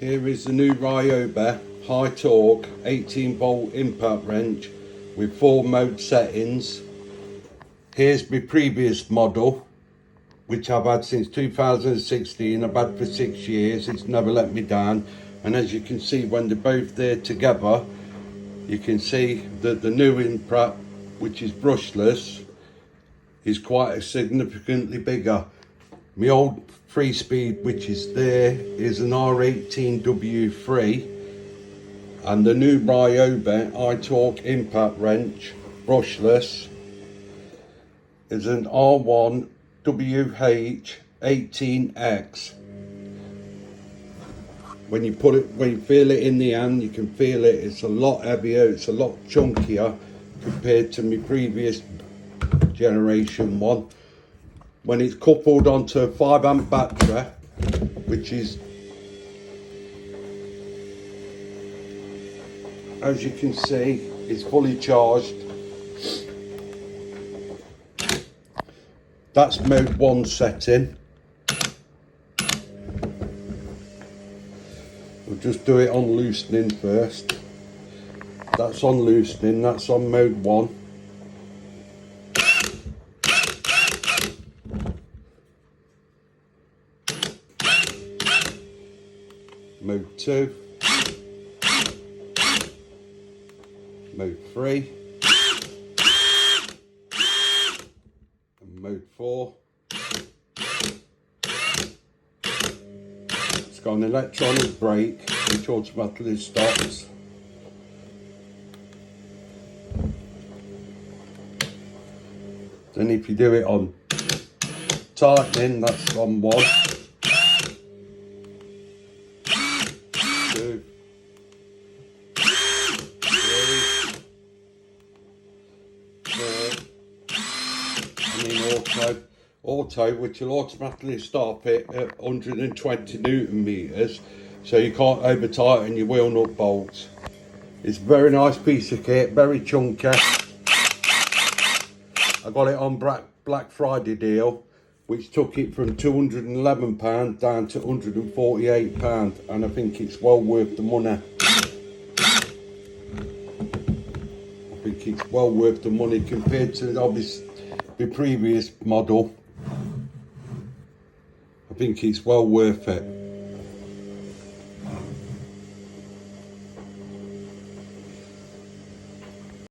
Here is the new Ryobi high torque 18 volt impact wrench with 4 mode settings. Here's my previous model, which I've had since 2016. I've had for 6 years. It's never let me down. And as you can see, when they're both there together, you can see that the new impact, which is brushless, is quite significantly bigger. My old 3-speed, which is there, is an R18W3, and the new Ryobi high torque impact wrench, brushless, is an R1WH18X. When you feel it in the hand, you can feel it. It's a lot heavier, it's a lot chunkier compared to my previous generation one. When it's coupled onto a 5 amp battery, which is, as you can see, is fully charged. That's mode 1 setting. We'll just do it on loosening first. That's on loosening, that's on mode 1. Mode 2, mode 3, and mode 4. It's got an electronic brake which automatically stops. Then if you do it on tightening, that's on 1. 2, 3, 4, and in auto, which will automatically stop it at 120 Newton meters, so you can't over tighten your wheel nut bolts. It's a very nice piece of kit, very chunky. I got it on Black Friday deal, which took it from £211 down to £148, and I think it's well worth the money. I think it's well worth the money compared to obviously the previous model. I think it's well worth it.